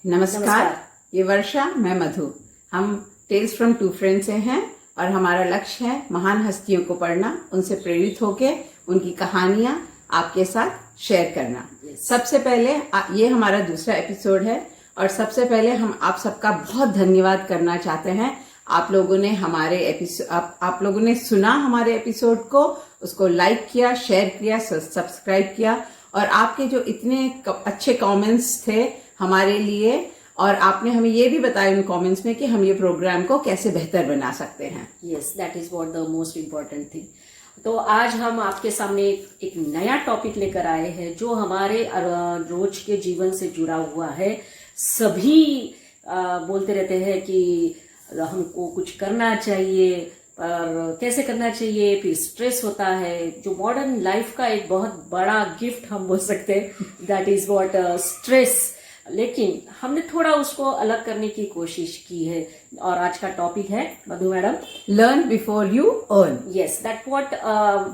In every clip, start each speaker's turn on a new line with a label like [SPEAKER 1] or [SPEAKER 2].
[SPEAKER 1] नमस्कार। ये वर्षा, मैं मधु। हम टेल्स फ्रॉम टू फ्रेंड्स से हैं और हमारा लक्ष्य है महान हस्तियों को पढ़ना, उनसे प्रेरित होके उनकी कहानियां आपके साथ शेयर करना। सबसे पहले ये हमारा दूसरा एपिसोड है और सबसे पहले हम आप सबका बहुत धन्यवाद करना चाहते हैं। आप लोगों ने आप लोगों ने सुना हमारे एपिसोड को, उसको लाइक किया, शेयर किया, सब्सक्राइब किया और आपके जो इतने अच्छे कमेंट्स थे हमारे लिए, और आपने हमें ये भी बताया उन कमेंट्स में कि हम ये प्रोग्राम को कैसे बेहतर बना सकते हैं।
[SPEAKER 2] Yes, that is what the most important thing. तो आज हम आपके सामने एक नया टॉपिक लेकर आए हैं जो हमारे रोज के जीवन से जुड़ा हुआ है। सभी बोलते रहते हैं कि हमको कुछ करना चाहिए, पर कैसे करना चाहिए, फिर स्ट्रेस होता है, जो मॉडर्न लाइफ का एक बहुत बड़ा गिफ्ट हम बोल सकते हैं, दैट इज व्हाट स्ट्रेस। लेकिन हमने थोड़ा उसको अलग करने की कोशिश की है और आज का टॉपिक है, Madhu madam,
[SPEAKER 1] learn before you earn.
[SPEAKER 2] Yes, that what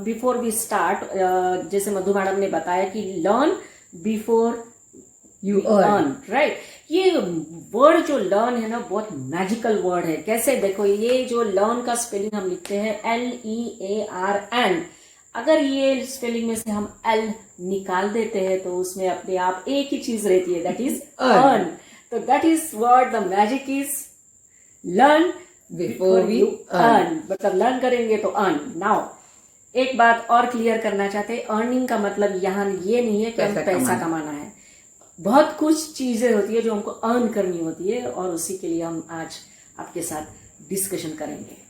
[SPEAKER 2] before we start, जैसे मधु मैडम ने बताया कि learn before
[SPEAKER 1] you earn,
[SPEAKER 2] right. ये वर्ड जो लर्न है ना, बहुत मैजिकल वर्ड है। कैसे देखो, ये जो लर्न का स्पेलिंग हम लिखते हैं LEARN, अगर ये स्पेलिंग में से हम L निकाल देते हैं तो उसमें अपने आप एक ही चीज रहती है, दैट इज अर्न। तो that is what the magic is, learn before you earn. मतलब लर्न करेंगे तो अर्न। नाउ एक बात और क्लियर करना चाहते हैं, अर्निंग का मतलब यहाँ ये नहीं है कि हम पैसा कमाना है। बहुत कुछ चीजें होती है जो हमको अर्न करनी होती है और उसी के लिए हम आज आपके साथ डिस्कशन करेंगे।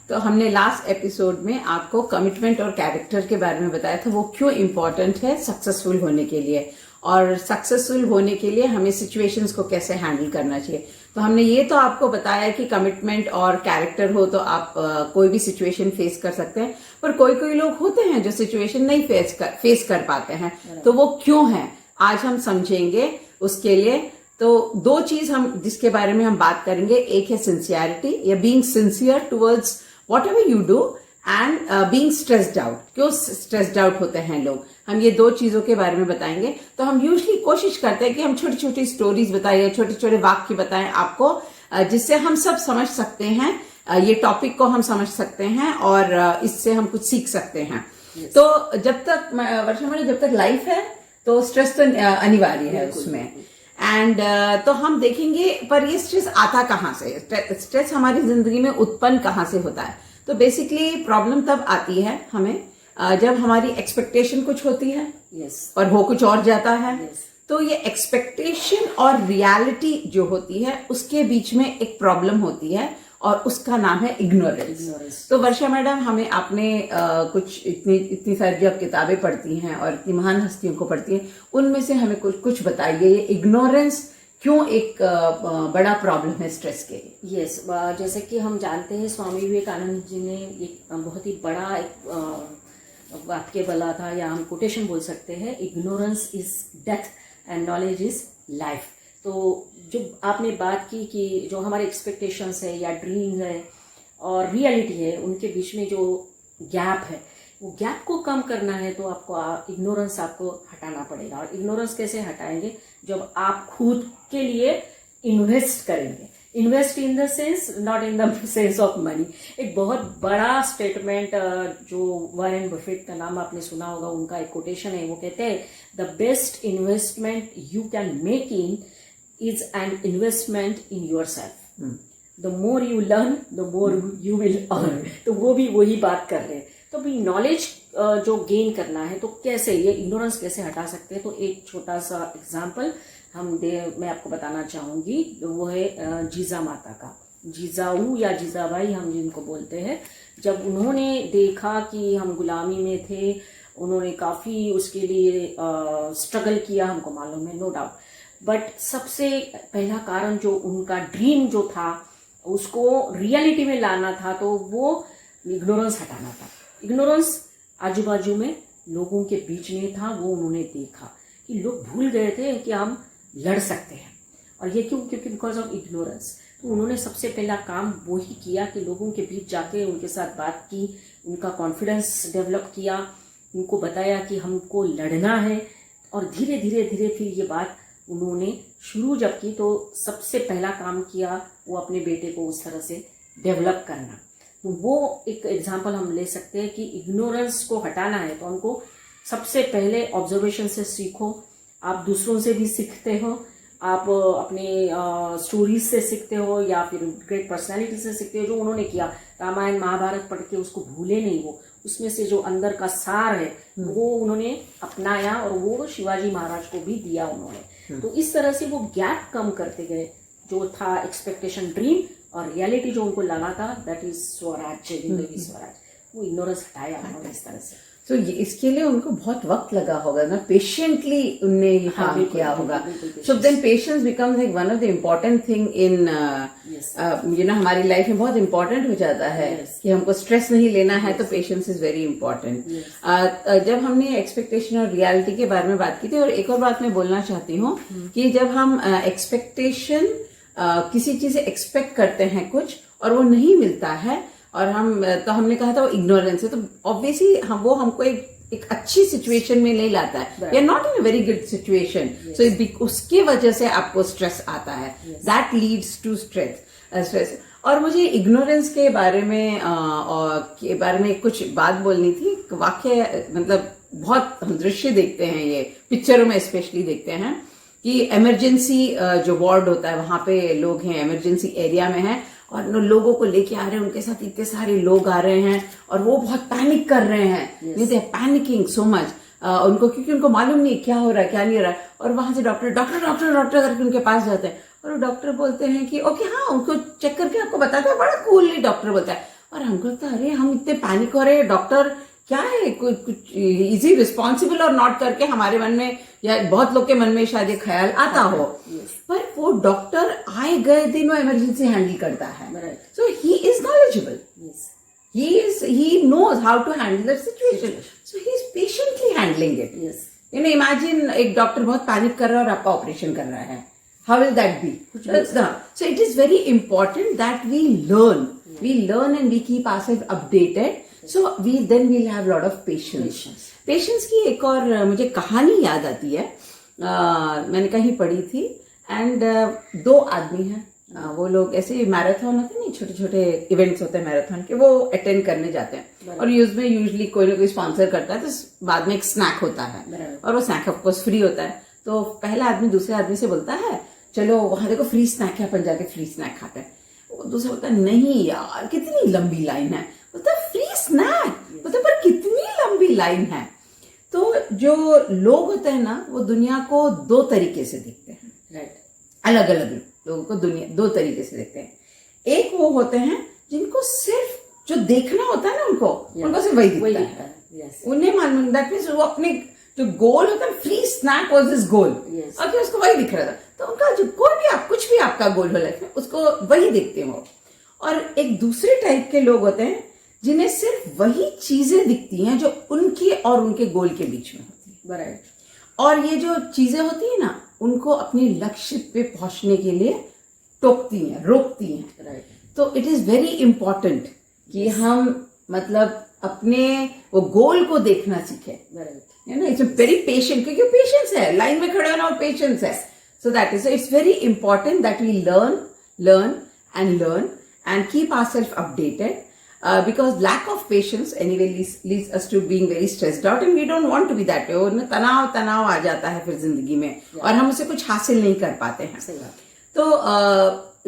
[SPEAKER 1] तो हमने लास्ट एपिसोड में आपको कमिटमेंट और कैरेक्टर के बारे में बताया था, वो क्यों इम्पोर्टेंट है सक्सेसफुल होने के लिए, और सक्सेसफुल होने के लिए हमें सिचुएशंस को कैसे हैंडल करना चाहिए। तो हमने ये तो आपको बताया कि कमिटमेंट और कैरेक्टर हो तो आप कोई भी सिचुएशन फेस कर सकते हैं, पर कोई लोग होते हैं जो सिचुएशन नहीं फेस कर पाते हैं, तो वो क्यों है आज हम समझेंगे उसके लिए। तो दो चीज हम जिसके बारे में हम बात करेंगे, एक है सिंसियरिटी या being sincere towards whatever you do, and being stressed out. क्यों स्ट्रेस्ड आउट होते हैं लोग, हम ये दो चीजों के बारे में बताएंगे। तो हम यूजुअली कोशिश करते हैं कि हम छोटी छोटी स्टोरीज बताएं, छोटे छोटे वाक्य बताएं आपको, जिससे हम सब समझ सकते हैं, ये टॉपिक को हम समझ सकते हैं और इससे हम कुछ सीख सकते हैं। yes. तो जब तक वर्षा मैडम, जब तक लाइफ है तो स्ट्रेस तो अनिवार्य है उसमें, एंड तो हम देखेंगे, पर ये स्ट्रेस आता कहाँ से, स्ट्रेस हमारी जिंदगी में उत्पन्न कहाँ से होता है। तो बेसिकली प्रॉब्लम तब आती है हमें जब हमारी एक्सपेक्टेशन कुछ होती है, और हो कुछ और जाता है। तो ये एक्सपेक्टेशन और रियलिटी जो होती है उसके बीच में एक प्रॉब्लम होती है और उसका नाम है इग्नोरेंस। तो वर्षा मैडम, हमें आपने कुछ इतनी सारी जब किताबें पढ़ती हैं और इतनी महान हस्तियों को पढ़ती हैं, उनमें से हमें कुछ बताइए, ये इग्नोरेंस क्यों एक बड़ा प्रॉब्लम है स्ट्रेस के लिए।
[SPEAKER 2] यस, जैसे कि हम जानते हैं स्वामी विवेकानंद जी ने एक बहुत ही बड़ा एक वाक्य बोला था, या हम कोटेशन बोल सकते हैं, ignorance is death and knowledge is life. तो जो आपने बात की कि जो हमारे एक्सपेक्टेशंस है या ड्रीम्स है और रियलिटी है, उनके बीच में जो गैप है, वो गैप को कम करना है तो आपको इग्नोरेंस आपको हटाना पड़ेगा। और इग्नोरेंस कैसे हटाएंगे, जब आप खुद के लिए इन्वेस्ट करेंगे। Invest in the sense, not in the sense of money. एक बहुत बड़ा स्टेटमेंट जो वॉरेन बफेट का नाम आपने सुना होगा, उनका एक कोटेशन है, वो कहते हैं the best investment you can make in is an investment in yourself. The more you learn, the more you will earn. तो वो भी वही बात कर रहे हैं। तो भी नॉलेज जो गेन करना है तो कैसे, ये इग्नोरेंस कैसे हटा सकते हैं। तो एक छोटा सा एग्जांपल मैं आपको बताना चाहूंगी, वो है जीजा माता का। जीजाऊ या जीजाबाई हम जिनको बोलते हैं, जब उन्होंने देखा कि हम गुलामी में थे, उन्होंने काफी उसके लिए स्ट्रगल किया, हमको मालूम है, नो डाउट। बट सबसे पहला कारण जो उनका ड्रीम जो था उसको रियलिटी में लाना था, तो वो इग्नोरेंस हटाना था। इग्नोरेंस आजू बाजू में लोगों के बीच में था, वो उन्होंने देखा कि लोग भूल गए थे कि हम लड़ सकते हैं। और ये क्योंकि बिकॉज ऑफ इग्नोरेंस। तो उन्होंने सबसे पहला काम वो ही किया कि लोगों के बीच जाके उनके साथ बात की, उनका कॉन्फिडेंस डेवलप किया, उनको बताया कि हमको लड़ना है। और धीरे धीरे धीरे फिर ये बात उन्होंने शुरू जब की तो सबसे पहला काम किया वो अपने बेटे को उस तरह से डेवलप करना। तो वो एक एग्जाम्पल हम ले सकते हैं कि इग्नोरेंस को हटाना है तो हमको सबसे पहले ऑब्जर्वेशन से सीखो। आप दूसरों से भी सीखते हो, आप अपने स्टोरीज से सीखते हो या फिर ग्रेट पर्सनालिटी से सीखते हो। जो उन्होंने किया, रामायण महाभारत पढ़ के उसको भूले नहीं, वो उसमें से जो अंदर का सार है वो उन्होंने अपनाया और वो शिवाजी महाराज को भी दिया उन्होंने। तो इस तरह से वो गैप कम करते गए जो था एक्सपेक्टेशन ड्रीम और रियलिटी जो उनको लगा था दैट इज स्वराज, जिंदगी स्वराज, वो इग्नोरेंस हटाया उन्होंने इस तरह से।
[SPEAKER 1] तो इसके लिए उनको बहुत वक्त लगा होगा ना, पेशेंटली उनने ये काम किया होगा। So then patience becomes like one of the important thing in हमारी लाइफ में बहुत इम्पोर्टेंट हो जाता है कि हमको स्ट्रेस नहीं लेना है, तो पेशेंस इज वेरी इम्पोर्टेंट। जब हमने एक्सपेक्टेशन और रियलिटी के बारे में बात की थी, और एक और बात मैं बोलना चाहती हूँ कि जब हम एक्सपेक्टेशन किसी चीज से एक्सपेक्ट करते हैं कुछ और वो नहीं मिलता है, और हमने कहा था वो इग्नोरेंस है, तो ऑब्वियसली वो हमको एक अच्छी सिचुएशन में नहीं लाता है। We are not in a very good situation, so उसकी वजह से आपको स्ट्रेस आता है, दैट लीड्स टू स्ट्रेस। और मुझे इग्नोरेंस के बारे में कुछ बात बोलनी थी। वाक्य मतलब बहुत हम दृश्य देखते हैं, ये पिक्चरों में स्पेशली देखते हैं कि इमरजेंसी जो वार्ड होता है वहां पे लोग हैं, इमरजेंसी एरिया में हैं और लोगों को लेके आ रहे हैं, उनके साथ इतने सारे लोग आ रहे हैं और वो बहुत पैनिक कर रहे हैं, they are panicking so much उनको, क्योंकि उनको मालूम नहीं क्या हो रहा है क्या नहीं हो रहा है। और वहां से डॉक्टर करके उनके पास जाते हैं और डॉक्टर बोलते हैं कि ओके हाँ, उनको चेक करके आपको बताते हैं, बड़ा कूलली डॉक्टर बोलता है। और हमको लगता है अरे हम इतने पैनिक हो रहे हैं, डॉक्टर क्या है, कुछ इजी रिस्पॉन्सिबल और नॉट करके हमारे मन में या बहुत लोग के मन में शायद ये ख्याल आता हो, पर वो डॉक्टर आए गए दिन वो इमरजेंसी हैंडल करता है। So he is knowledgeable, he knows how to handle that situation, so he is patiently handling it. Imagine एक डॉक्टर बहुत पैनिक कर रहा है और आपका ऑपरेशन कर रहा है, how will that be? So it is very important that we learn and we keep ourselves updated, so we'll have a lot of patience की एक और मुझे कहानी याद आती है, मैंने कहीं पढ़ी थी, एंड दो आदमी हैं, वो लोग ऐसे मैराथन होते हैं नहीं, छोटे छोटे इवेंट्स होते हैं मैराथन के, वो अटेंड करने जाते हैं और उसमें यूजुअली कोई ना कोई स्पॉन्सर करता है, तो बाद में एक स्नैक होता है और वो स्नैक ऑफकोर्स फ्री होता है। तो पहला आदमी दूसरे आदमी से बोलता है चलो वहां देखो फ्री स्नैक है, अपन जाके फ्री स्नैक खाते हैं। वो दूसरा बोलता है नहीं यार कितनी लंबी लाइन है, बोलता फ्री स्नैक, बोलता पर कितनी लंबी लाइन है। तो जो लोग होते हैं ना वो दुनिया को दो तरीके से देखते हैं, अलग अलग लोगों को दुनिया दो तरीके से देखते हैं। एक वो होते हैं जिनको सिर्फ जो देखना होता है ना उनको सिर्फ वही दिखता है, उन्हें मालूम दैट मींस वो अपने जो गोल होता है, free snack was his goal, okay उसको वही दिख रहा था, तो उनका जो कोई भी कुछ भी आपका गोल हो लाइफ में उसको वही देखते हैं वो। और एक दूसरे टाइप के लोग होते हैं जिन्हें सिर्फ वही चीजें दिखती हैं जो उनके और उनके गोल के बीच में होती है, और ये जो चीजें होती है ना उनको अपने लक्ष्य पे पहुंचने के लिए टोकती हैं, रोकती हैं। तो इट इज वेरी इंपॉर्टेंट कि हम मतलब अपने वो गोल को देखना सीखे, है ना। इट्स वेरी पेशेंट, क्योंकि पेशेंस है, लाइन में खड़े होना और पेशेंस है। So that is it's very important that we learn and keep ourselves updated, because lack of patience anyway leads us to being very stressed out, and we don't want to be that way। और तनाव आ जाता है फिर जिंदगी में और हम उससे कुछ हासिल नहीं कर पाते हैं। तो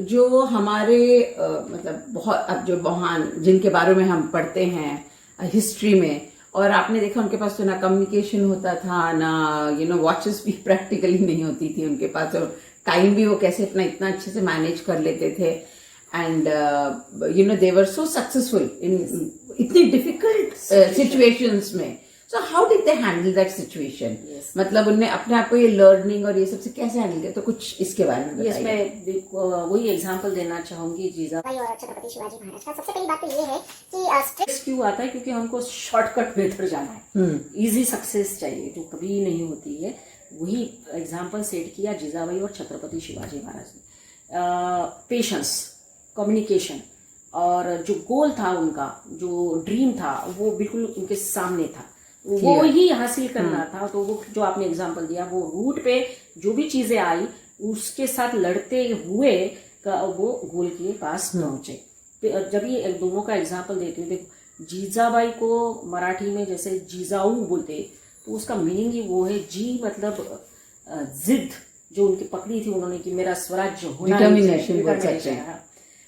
[SPEAKER 1] जो हमारे मतलब बहुत अब जो महान जिनके बारे में हम पढ़ते हैं हिस्ट्री में, और आपने देखा उनके पास तो ना कम्युनिकेशन होता था, ना वॉचेस भी प्रैक्टिकली नहीं होती थी उनके पास, तो टाइम भी वो कैसे अपना इतना अच्छे से मैनेज कर लेते थे, and they were so successful in इतनी difficult situations में। So how did they handle that situation? मतलब उन्हें अपने आप को ये लर्निंग और ये सबसे कैसे हैंडल किया, तो कुछ इसके बारे में बताइए।
[SPEAKER 2] मैं वही एग्जांपल देना चाहूंगी जीजाबाई और छत्रपति शिवाजी महाराज का। सबसे पहली बात तो ये है कि स्ट्रेस क्यों आता है, क्योंकि हमको शॉर्टकट मेथड जाना है, इजी सक्सेस चाहिए जो कभी नहीं होती है। वही एग्जाम्पल सेट किया जीजाबाई और छत्रपति शिवाजी महाराज ने। पेशेंस, कम्युनिकेशन और जो गोल था उनका, जो ड्रीम था वो बिल्कुल उनके सामने था, वो ही हासिल करना था। तो वो जो आपने एग्जांपल दिया, वो रूट पे जो भी चीजें आई उसके साथ लड़ते हुए वो गोल के पास पहुंचे। जब ये दोनों का एग्जांपल देती हूँ, देखो जीजाबाई को मराठी में जैसे जिजाऊ बोलते, तो उसका मीनिंग ही वो है, जी मतलब जिद जो उनकी पकड़ी थी उन्होंने कि मेरा स्वराज्य होना,
[SPEAKER 1] डिटर्मिनेशन बोल सकते हैं।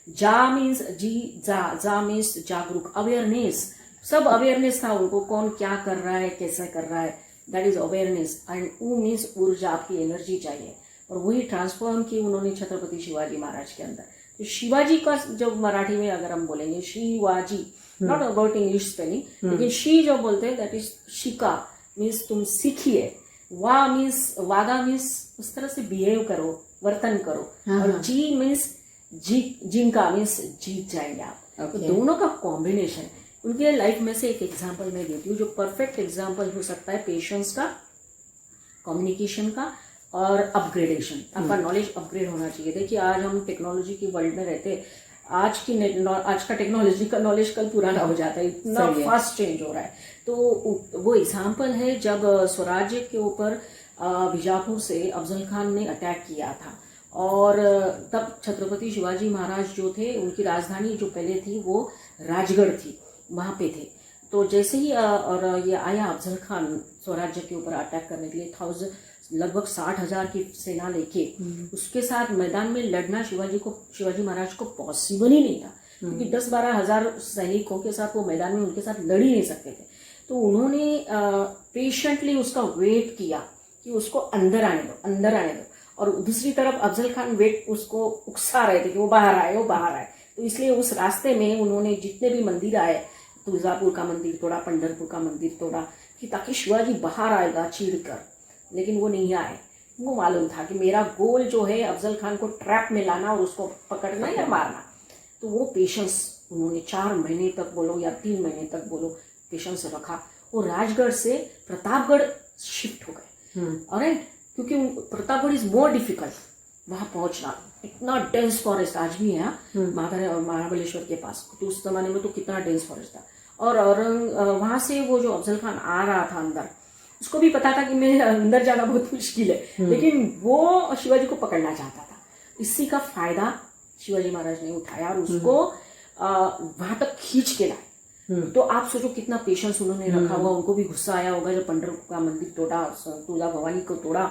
[SPEAKER 2] जा मीन्स जी, जा मीन्स जागरूक, अवेयरनेस, सब अवेयरनेस था उनको, कौन क्या कर रहा है, कैसे कर रहा है, दैट इज अवेयरनेस। एंड ऊ मीन्स ऊर्जा, आपकी एनर्जी चाहिए, और वही ट्रांसफॉर्म की उन्होंने छत्रपति शिवाजी महाराज के अंदर। तो शिवाजी का जब मराठी में अगर हम बोलेंगे Shivaji, not about English spelling, लेकिन शी जो बोलते हैं दैट इज शिका, मीन्स तुम सीखिए, वा मीन्स वादा मीन्स उस तरह से बिहेव करो, वर्तन करो, और जी मीन्स जिनका मीन्स जीत जाएंगे आप। तो दोनों का कॉम्बिनेशन उनके लाइफ में से एक एग्जाम्पल मैं देती हूँ जो परफेक्ट एग्जाम्पल हो सकता है पेशेंस का, कम्युनिकेशन का और अपग्रेडेशन। आपका नॉलेज अपग्रेड होना चाहिए। देखिए आज हम टेक्नोलॉजी की वर्ल्ड में रहते हैं, आज का टेक्नोलॉजी का नॉलेज कल पुराना हो जाता है, इतना फास्ट चेंज हो रहा है। तो वो एग्जाम्पल है जब स्वराज्य के ऊपर बीजापुर से अफजल खान ने अटैक किया था, और तब छत्रपति शिवाजी महाराज जो थे उनकी राजधानी जो पहले थी वो राजगढ़ थी, वहां पे थे। तो जैसे ही और ये आया अफजल खान स्वराज्य के ऊपर अटैक करने के लिए, लगभग 60,000 की सेना लेके उसके साथ मैदान में लड़ना शिवाजी महाराज को पॉसिबल ही नहीं था, क्योंकि 10-12 हजार सैनिकों के साथ वो मैदान में उनके साथ लड़ ही नहीं सकते थे। तो उन्होंने पेशेंटली उसका वेट किया कि उसको अंदर आने दो, और दूसरी तरफ अफजल खान उसको उकसा रहे थे कि वो बाहर आए। तो इसलिए उस रास्ते में उन्होंने जितने भी मंदिर आए, तुलजापुर का मंदिर तोड़ा, पंढरपुर का मंदिर तोड़ा, कि ताकि शिवाजी बाहर आएगा चीर कर, लेकिन वो नहीं आए। वो मालूम था कि मेरा गोल जो है अफजल खान को ट्रैप में लाना और उसको पकड़ना या मारना। तो वो पेशेंस उन्होंने 4 महीने तक बोलो या 3 महीने तक बोलो पेशेंस रखा, और राजगढ़ से प्रतापगढ़ शिफ्ट हो गए। ऑलराइट, क्योंकि प्रतापगढ़ इज मोर डिफिकल्ट वहां पहुंचना, इतना डेंस फॉरेस्ट आज भी है महाबलेश्वर के पास। तो उस जमाने में तो कितना डेंस फॉरेस्ट था, और वहां से वो जो अफजल खान आ रहा था अंदर, उसको भी पता था कि मेरे अंदर जाना बहुत मुश्किल है, लेकिन वो शिवाजी को पकड़ना चाहता था। इसी का फायदा शिवाजी महाराज ने उठाया और उसको वहां तक खींच के लाए। तो आप सोचो कितना पेशेंस उन्होंने रखा होगा। उनको भी गुस्सा आया होगा जब पंढरपुर का मंदिर तोड़ा, तुलजा भवानी को तोड़ा।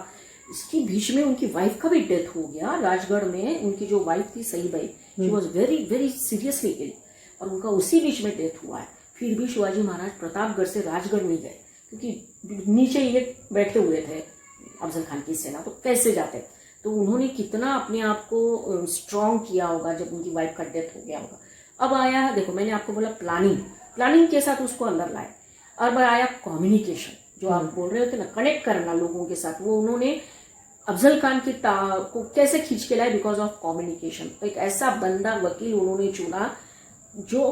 [SPEAKER 2] इसके बीच में उनकी वाइफ का भी डेथ हो गया राजगढ़ में। उनकी जो वाइफ थी सही भाई, she was very very seriously ill, और उनका उसी बीच में डेथ हुआ है। फिर भी शिवाजी महाराज प्रतापगढ़ से राजगढ़ नहीं गए, क्योंकि नीचे ये बैठे हुए थे अफजल खान की सेना, तो कैसे जाते। तो उन्होंने कितना अपने आप को स्ट्रांग किया होगा जब उनकी वाइफ का डेथ हो गया होगा। अब आया, देखो मैंने आपको बोला प्लानिंग के साथ उसको अंदर लाए। अब आया कम्युनिकेशन, जो आप बोल रहे थे ना, कनेक्ट करना लोगों के साथ। वो उन्होंने अफजल खान की को कैसे खींच के लाए, बिकॉज ऑफ कम्युनिकेशन। एक ऐसा बंदा वकील उन्होंने चुना जो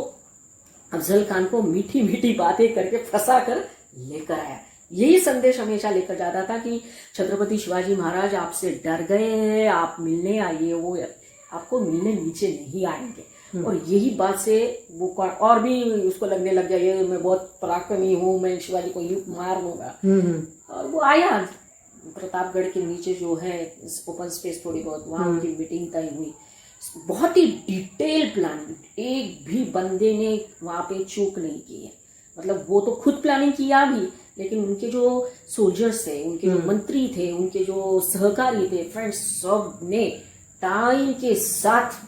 [SPEAKER 2] अफजल खान को मीठी मीठी बातें करके फंसा कर लेकर आया। यही संदेश हमेशा लेकर जाता था कि छत्रपति शिवाजी महाराज आपसे डर गए हैं, आप मिलने आइए, वो आपको मिलने नीचे नहीं आएंगे। और यही बात से वो और भी उसको लगने लग गया, ये मैं बहुत पराक्रमी हूँ, मैं शिवाजी को यूं मार लूंगा। और वो आया प्रतापगढ़ के नीचे जो है ओपन स्पेस थोड़ी बहुत, वहां उनकी मीटिंग तय हुई। बहुत ही डिटेल प्लानिंग, एक भी बंदे ने वहां पे चूक नहीं की है। मतलब वो तो खुद प्लानिंग किया भी, लेकिन उनके जो सोल्जर्स थे, उनके जो मंत्री थे, उनके जो सहकारी थे, फ्रेंड्स, सब ने टाइम के साथ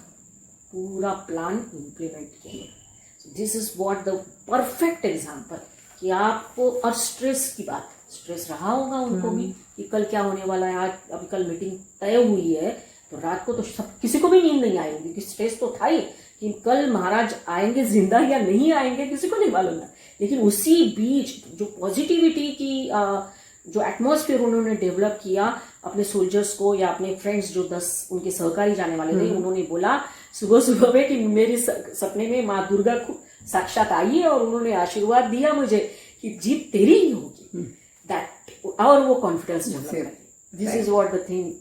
[SPEAKER 2] पूरा प्लान इम्प्लीमेंट किया। This is what the perfect example कि आपको, और स्ट्रेस रहा होगा उनको भी कि कल क्या होने वाला है। आज अभी कल मीटिंग तय हुई है, तो रात को तो सब किसी को भी नींद नहीं आई होगी, कि स्ट्रेस तो था ही कि कल महाराज आएंगे जिंदा या नहीं आएंगे, किसी को नहीं मालूम था। लेकिन उसी बीच जो पॉजिटिविटी की जो एटमॉस्फेयर उन्होंने डेवलप किया अपने सोल्जर्स को या अपने फ्रेंड्स जो 10 उनके सहकारी जाने वाले थे, उन्होंने बोला सुबह में कि मेरे सपने में माँ दुर्गा साक्षात आई है और उन्होंने आशीर्वाद दिया मुझे कि जीत तेरी ही होगी। दैट, और वो कॉन्फिडेंस डेवलप करें। This is what the thing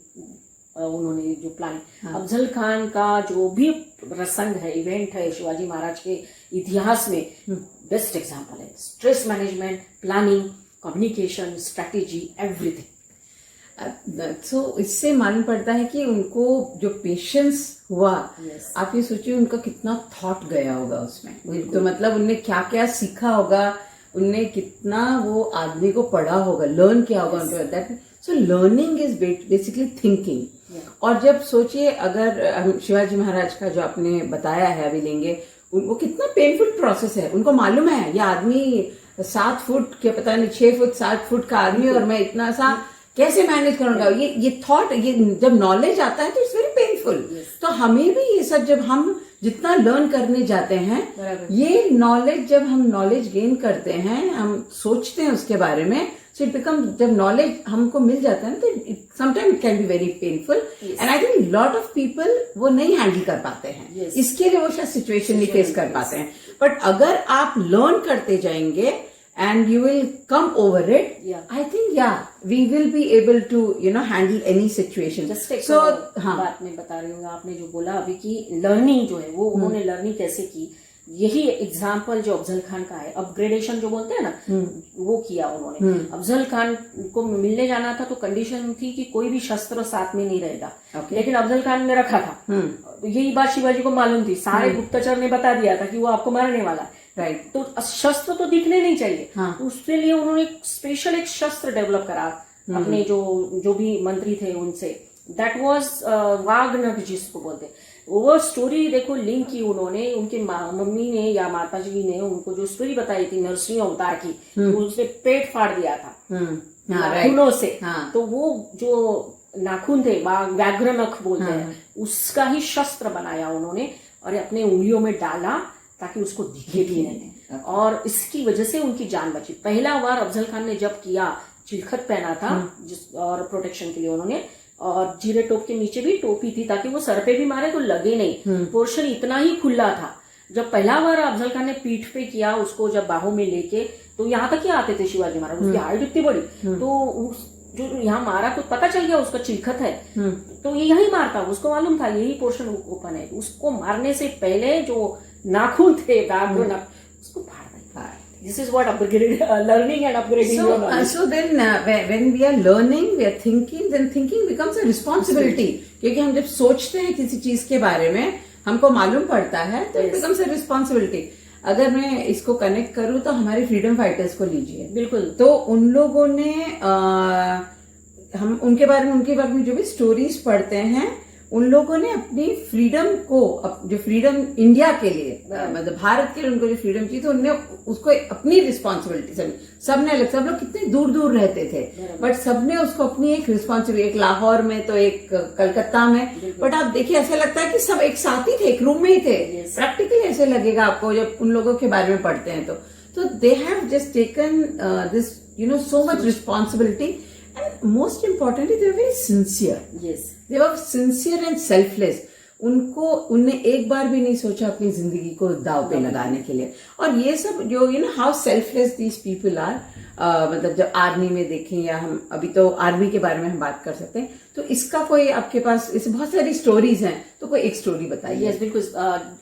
[SPEAKER 2] उन्होंने जो प्लान। अफजल खान का जो भी प्रसंग है, इवेंट है शिवाजी महाराज के इतिहास में बेस्ट एग्जाम्पल है। Stress management, planning, communication, strategy, everything.
[SPEAKER 1] So इससे मालूम पड़ता है कि उनको जो पेशेंस हुआ, आप ये सोचिए उनका कितना थॉट गया होगा उसमें। तो मतलब उनने क्या क्या सीखा होगा, उनने कितना वो आदमी को पढ़ा होगा, लर्न किया होगा उनको that. So learning is basically thinking. और जब सोचिए अगर हम शिवाजी महाराज का जो आपने बताया है अभी लेंगे, वो कितना पेनफुल प्रोसेस है। उनको मालूम है ये आदमी 7 फुट के पता नहीं 6 फुट 7 फुट का आदमी और मैं इतना सा कैसे मैनेज करूंगा। ये थॉट, ये जब नॉलेज आता है तो इट्स वेरी पेनफुल। तो हमें भी ये सब जब हम जितना लर्न करने जाते हैं, ये नॉलेज जब हम नॉलेज गेन करते हैं, हम सोचते हैं उसके बारे में, सो इट बिकम, जब नॉलेज हमको मिल जाता है तो sometime it can be very painful. And I think lot of people वो नहीं हैंडल कर पाते हैं, इसके लिए वो शायद सिचुएशन नहीं फेस कर पाते हैं। बट अगर आप लर्न करते जाएंगे and you will come over it, I think we will be able to handle any situation.
[SPEAKER 2] Just एक बात मैं बता रही हूँ, आपने जो बोला अभी की लर्निंग जो है वो उन्होंने लर्निंग कैसे की, यही एग्जाम्पल जो अफजल खान का है, अपग्रेडेशन जो बोलते हैं ना, वो किया उन्होंने। अफजल खान को मिलने जाना था तो कंडीशन थी कि कोई भी शस्त्र साथ में नहीं रहेगा, लेकिन अफजल खान ने रखा था। यही बात शिवाजी को मालूम थी, सारे गुप्तचर ने बता दिया था कि वो आपको मारने वाला है, राइट। तो शस्त्र तो दिखने नहीं चाहिए। तो उसके लिए उन्होंने स्पेशल एक शस्त्र डेवलप करा अपने जो भी मंत्री थे उनसे, दैट वाज वाघनख जिसको बोलते। वो स्टोरी देखो लिंक की उन्होंने, उनके मम्मी ने या माता जी ने उनको जो स्टोरी बताई थी नरसिंह अवतार की, उसने पेट फाड़ दिया था नाखूनों से। तो वो जो नाखून थे व्याघ्रनख बोलते हैं, उसका ही शस्त्र बनाया उन्होंने और अपने उंगलियों में डाला ताकि उसको दिखे भी नहीं, और इसकी वजह से उनकी जान बची। पहला बार अफजल खान ने जब किया, चिलखत पहना था और प्रोटेक्शन के लिए उन्होंने, और जीरे टोप के नीचे भी टोपी थी ताकि वो सर पे भी मारे तो लगे नहीं। पोर्शन इतना ही खुला था। जब पहला बार अफजल खान ने पीठ पे किया उसको, जब बाहों में लेके, तो यहाँ तक ही आते थे शिवाजी महाराज, उसकी हाइट इतनी बड़ी, तो जो यहाँ मारा तो पता चल गया उसका चिलखत है, तो ये यही मारता, उसको मालूम था यही पोर्शन ओपन है। उसको मारने से पहले जो नाखून थे व्याघ्रनख, उसको फाड़ दिया। This is what learning and upgrading your knowledge.
[SPEAKER 1] So then when we are learning, we are thinking, then thinking becomes a responsibility. क्योंकि हम जब सोचते हैं किसी चीज के बारे में, हमको मालूम पड़ता है, तो it becomes a responsibility. अगर मैं इसको कनेक्ट करूं तो हमारे फ्रीडम फाइटर्स को लीजिए, बिल्कुल। तो उन लोगों ने हम उनके बारे में जो भी स्टोरीज पढ़ते हैं, उन लोगों ने अपनी फ्रीडम को, जो फ्रीडम इंडिया के लिए, मतलब भारत के लिए उनको जो फ्रीडम चाहिए, तो उन्होंने उसको अपनी रिस्पॉन्सिबिलिटी सबने अलग, सब लोग कितने दूर दूर रहते थे, बट सबने उसको अपनी एक रिस्पॉन्सिबिलिटी, एक लाहौर में तो एक कलकत्ता में, बट आप देखिए ऐसा लगता है कि सब एक साथ ही थे, एक रूम में ही थे। प्रैक्टिकली ऐसे लगेगा आपको जब उन लोगों के बारे में पढ़ते हैं तो they have just taken this so much responsibility, and most importantly they were very sincere.
[SPEAKER 2] Yes,
[SPEAKER 1] they were sincere and selfless. उनने एक बार भी नहीं सोचा अपनी जिंदगी को दाव पे लगाने के लिए। और ये सब जो how selfless these people are, मतलब जब आर्मी में देखें, या हम अभी तो आर्मी के बारे में हम बात कर सकते हैं, तो इसका कोई आपके पास, इससे बहुत सारी स्टोरीज हैं, तो कोई एक स्टोरी बताइए।
[SPEAKER 2] यस, बिल्कुल।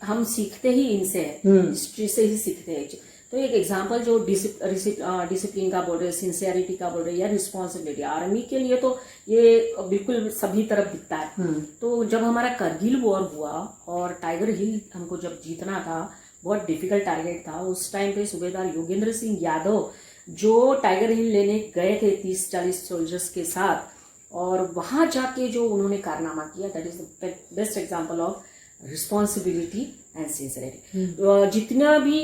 [SPEAKER 2] हम सीखते ही इनसे है, हिस्ट्री से ही सीखते हैं। तो एक एग्जांपल जो डिसिप्लिन का बोल रहे, सिंसियरिटी का बोल रहे, या रिस्पॉन्सिबिलिटी, आर्मी के लिए तो ये बिल्कुल सभी तरफ दिखता है। तो जब हमारा करगिल वॉर हुआ और टाइगर हिल हमको जब जीतना था, बहुत डिफिकल्ट टारगेट था। उस टाइम पे सूबेदार योगेंद्र सिंह यादव जो टाइगर हिल लेने गए थे 30-40 सोल्जर्स के साथ, और वहां जाके जो उन्होंने कारनामा किया, that is the best example of responsibility and sincerity.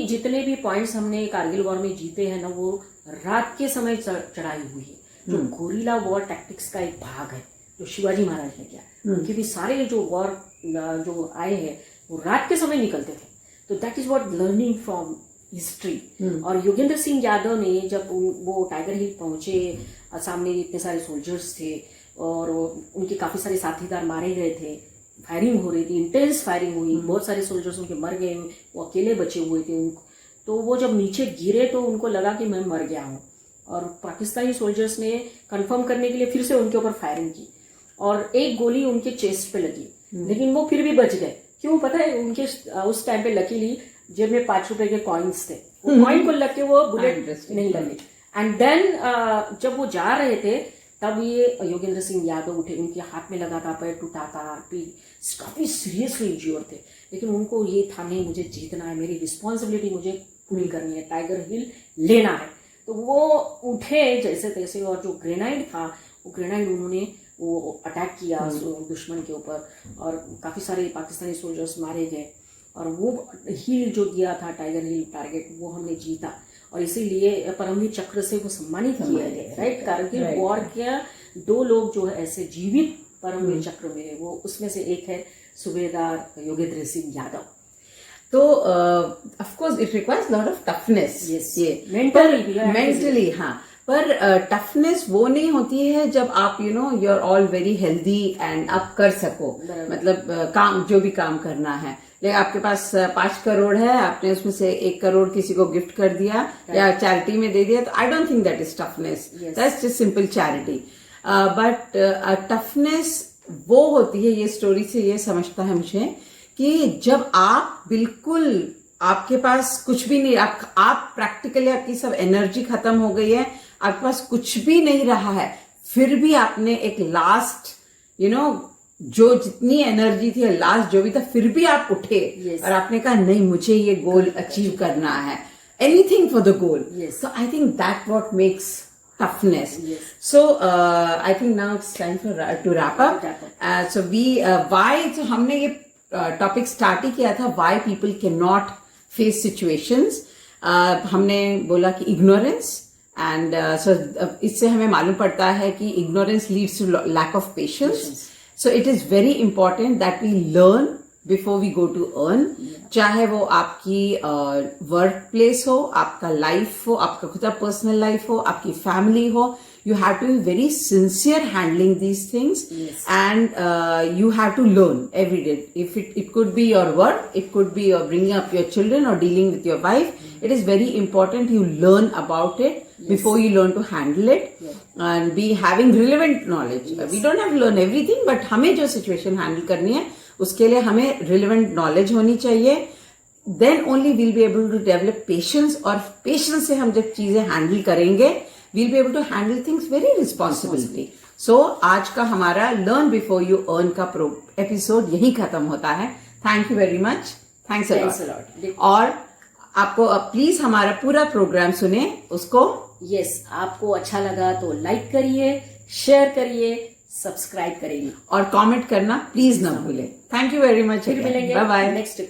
[SPEAKER 2] जितने भी पॉइंट्स हमने कारगिल वॉर में जीते हैं ना, वो रात के समय चढ़ाई हुई है, जो गोरिल्ला वॉर टैक्टिक्स का एक भाग है जो शिवाजी महाराज ने किया। उनके भी सारे जो वॉर जो आए हैं वो रात के समय निकलते थे। तो that is what learning from history. और योगेंद्र सिंह यादव ने जब वो टाइगर हिल पहुंचे, सामने इतने सारे सोल्जर्स थे और उनके काफी सारे साथीदार मारे गए थे, फायरिंग हो रही थी, इंटेंस फायरिंग हुई, बहुत सारे सोल्जर्स उनके मर गए, वो अकेले बचे हुए थे। उनको तो वो जब नीचे गिरे तो उनको लगा कि मैं मर गया हूँ, और पाकिस्तानी सोल्जर्स ने कंफर्म करने के लिए फिर से उनके ऊपर फायरिंग की, और एक गोली उनके चेस्ट पे लगी, लेकिन वो फिर भी बच गए। क्यों पता है? उनके उस टाइम पे लकीली जेब में 5 रुपए के कॉइन्स थे, वो कॉइन को लग के वो बुलेट
[SPEAKER 1] Interesting.
[SPEAKER 2] नहीं लगे। एंड देन जब वो जा रहे थे तब ये योगेंद्र सिंह यादव उठे, उनके हाथ में लगा था, पैर टूटा था, काफी सीरियसली इंज्योर थे, लेकिन उनको ये था नहीं मुझे जीतना है, मेरी रिस्पॉन्सिबिलिटी मुझे पूरी करनी है, टाइगर हिल लेना है। तो वो उठे जैसे तैसे, और जो ग्रेनाइड था वो ग्रेनाइड उन्होंने वो अटैक किया दुश्मन के ऊपर, और काफी सारे पाकिस्तानी सोल्जर्स मारे गए, और वो हिल जो दिया था टाइगर हिल टारगेट वो हमने जीता, और इसीलिए परमवीर चक्र से वो सम्मानित किया गया, राइट। कारगिल वॉर के 2 लोग जो है ऐसे जीवित परमवीर चक्र मिले, वो उसमें से एक है सुबेदार योगेंद्र सिंह यादव।
[SPEAKER 1] तो of course it requires lot of toughness, ये मेंटली, हाँ, पर टफनेस वो नहीं होती है जब आप you are all very healthy and आप कर सको, मतलब काम जो भी काम करना है, लेकिन आपके पास 5 करोड़ है, आपने उसमें से 1 करोड़ किसी को गिफ्ट कर दिया या चैरिटी में दे दिया, तो I don't think that is toughness, that's just simple charity. But toughness वो होती है, ये स्टोरी से ये समझता है मुझे, कि जब आप बिल्कुल आपके पास कुछ भी नहीं, आप प्रैक्टिकली आपकी सब एनर्जी खत्म हो गई है, आपके पास कुछ भी नहीं रहा है, फिर भी आपने एक लास्ट जो जितनी एनर्जी थी, लास्ट जो भी था, फिर भी आप उठे और आपने कहा नहीं मुझे ये गोल अचीव करना है, anything for the goal. So I think that what makes toughness. So I think now it's time to wrap up. So so हमने ये टॉपिक स्टार्ट ही किया था, why people cannot face situations. हमने बोला कि ignorance and so इससे हमें मालूम पड़ता है कि ignorance leads to lack of patience. So it is very important that we learn before we go to earn. चाहे वो आपकी वर्क प्लेस हो, आपका लाइफ हो, आपका खुद का पर्सनल लाइफ हो, आपकी फैमिली हो, you have to be very sincere handling these things. And you have to learn every day. If it could be your work, it could be your bringing up your children or dealing with your wife. It is very important you learn about it before you learn to handle it. And be having relevant knowledge. We don't have to learn everything, but हमें जो situation handle करनी है उसके लिए हमें relevant knowledge होनी चाहिए. Then only we'll be able to develop patience, और patience से हम जब चीजें handle करेंगे we'll be able to handle things very responsibly. So आज का हमारा Learn Before You Earn का एपिसोड यही खत्म होता है. Thank you very much. Thanks a lot. और आपको प्लीज हमारा पूरा प्रोग्राम सुने उसको. आपको अच्छा लगा तो लाइक करिए, शेयर करिए, सब्सक्राइब करिए और कमेंट करना प्लीज ना भूले. Thank you very much. फिर मिलेंगे बाय बाय नेक्स्ट